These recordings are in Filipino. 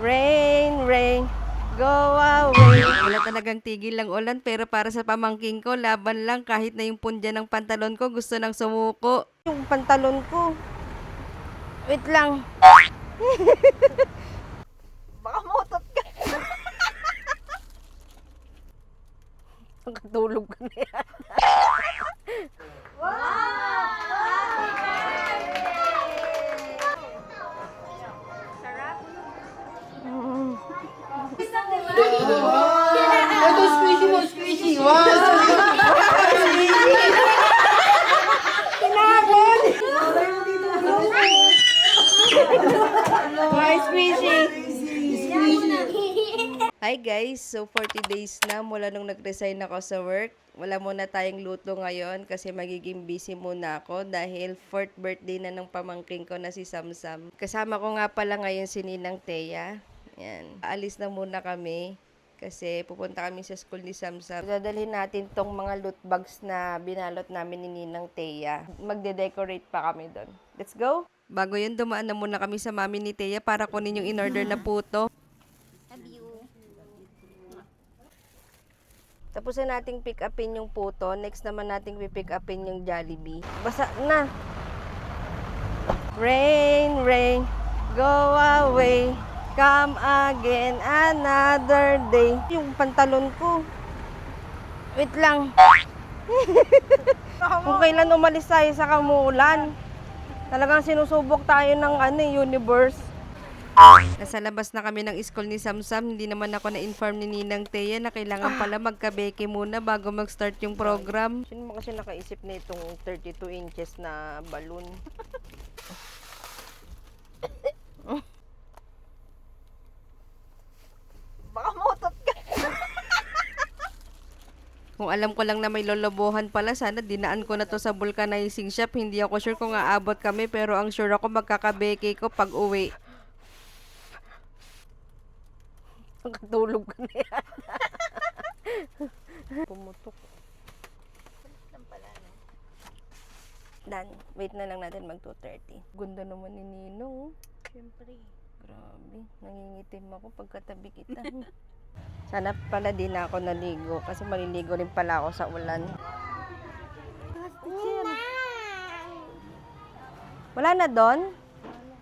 Rain, rain, go away. Wala talagang tigil lang ulan pero para sa pamangking ko, laban lang kahit na yung pundya ng pantalon ko gusto nang sumuko. Yung pantalon ko. Wait lang. Baka motot ka. Nakatulog ka na yan. Ito squishy mo, squishy. Wow! Tinapon! Why squishy? Hi guys! So 40 days na mula nung nag-resign ako sa work. Wala muna tayong luto ngayon kasi magiging busy muna ako dahil 4th birthday na ng pamangking ko na si Samsam. Kasama ko nga pala ngayon si Ninang Thea. Yan. Aalis na muna kami kasi pupunta kami sa school ni Samsam. Dadalhin natin tong mga loot bags na binalot namin ni Ninang Thea. Magde-decorate pa kami doon. Let's go! Bago yun, dumaan na muna kami sa mami ni Thea para kunin yung in-order na puto. Tapos na nating pick upin yung puto. Next naman nating pick upin yung Jollibee. Basa na! Rain, rain, go away. Come again another day. Yung pantalon ko. Wait lang. Kung kailan umalis tayo sa kamulan. Talagang sinusubok tayo ng universe. Nasa labas na kami ng school ni Samsam. Hindi naman ako na-inform ni Ninang Thea na kailangan pala magkabeke muna bago mag-start yung program. Sino mo kasi nakaisip na itong 32 inches na balloon? Baka motot ka. Kung alam ko lang na may lolobohan pala, sana dinaan ko na to sa vulcanizing shop. Hindi ako sure kung aabot kami, pero ang sure ako magkakabeke ko pag uwi. Nakatulog ka na yan. Pumutok. Dan, wait na lang natin mag 2:30. Ganda naman ni Ninong. Siyempre. Grabe, nangingitim ako pagkatabi kita. Sana pala di na ako naligo kasi maliligo rin pala ako sa ulan. Wala na doon?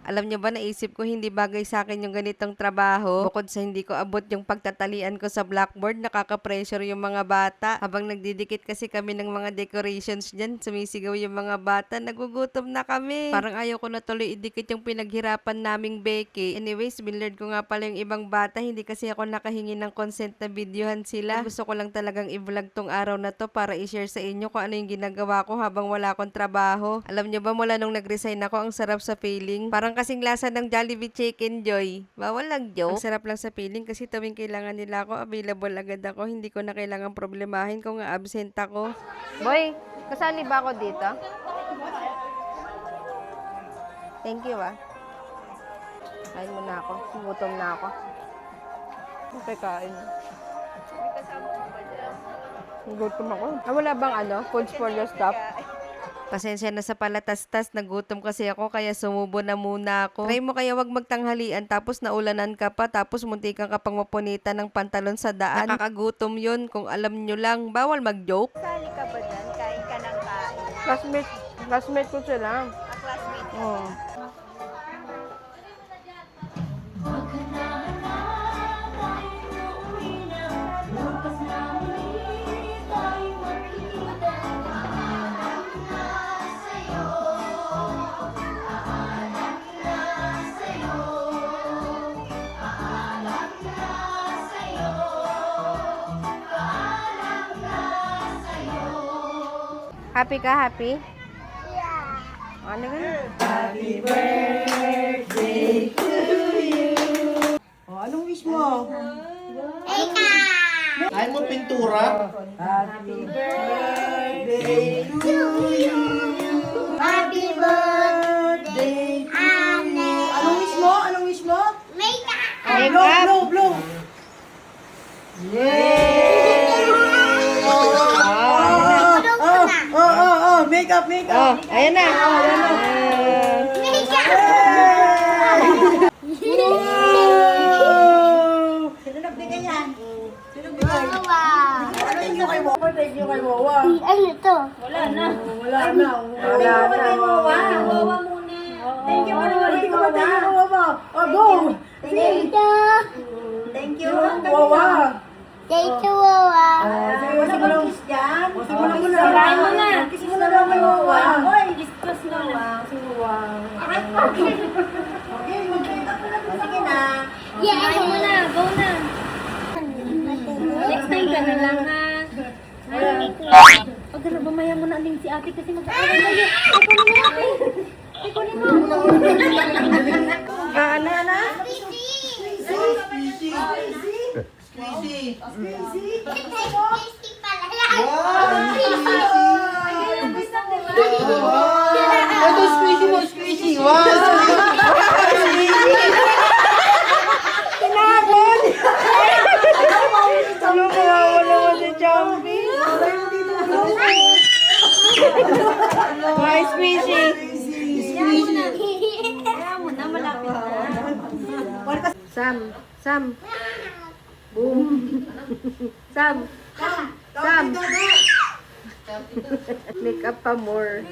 Alam niyo ba, naisip ko hindi bagay sa akin yung ganitong trabaho. Bukod sa hindi ko abot yung pagtatalian ko sa blackboard, nakaka-pressure yung mga bata. Habang nagdidikit kasi kami ng mga decorations dyan, sumisigaw yung mga bata, nagugutom na kami. Parang ayaw ko na tuloy idikit yung pinaghirapan naming beke. Anyways, binlerd ko nga pala yung ibang bata, hindi kasi ako nakahingi ng consent na videohan sila. Gusto ko lang talagang i-vlog tong araw na to para i-share sa inyo kung ano yung ginagawa ko habang wala akong trabaho. Alam niyo ba, mula nung nag-resign ako, ang sarap sa feeling. Parang kasing lasa ng Jollibee Chicken Joy. Bawal lang joke. Ang sarap lang sa feeling kasi tuwing kailangan nila ako, available agad ako. Hindi ko na kailangan problemahin kung absent ako. Boy, kasali ba ako dito? Thank you Kain muna ako. Gutom na ako. Okay, kain. Gutom ako. Wala bang foods for your staff? Pasensya na sa palatastas, nagutom kasi ako kaya sumubo na muna ako. Try mo kaya wag magtanghalian tapos naulanan ka pa tapos muntikan ka pang mapunitan ng pantalon sa daan. Nakakagutom yun kung alam nyo lang. Bawal mag-joke. Sali ka ba dyan? Kain ka ng kain. Classmate ko sila. Classmate ka. Oo. Happy ka? Happy? Yeah. Ano ka? Happy birthday to you. Oh, anong wish mo? Ay mo pintura? Happy birthday to you. Happy birthday, Anne. Anong wish mo? Anong wish mo? Makeup. Oh, blow, blow, blow. Yay! Makeup, makeup. Oh, ayan na. Makeup. kay Wawa. Ano to? Wala na. Kay Wawa. Wawa muna. Thank you, Wawa. Thank you, Wawa. Oh, go. Thank you. Thank you, Wawa. Thank you, Wawa. Kasi mo lang. Kasi mo lang muna. Sirain mo na. Kasi mo na lang kay Wawa. Oy, discuss na lang. Si Wawa. Okay, magkita ko lang. Sige na. Yeah. Go na. Next time ka na lang ha. Pag na mamaya mo na din si ate kasi mag-aaral tayo. Ikaw naman ate. Ana. Squeezy pala. Ito, squeezy mo, squeezy. Wow. Ano kawawa naman si Jumpy? Why squeezy? Kaya mo na, malapit na. Sam. Boom. Sam. Make up pa more.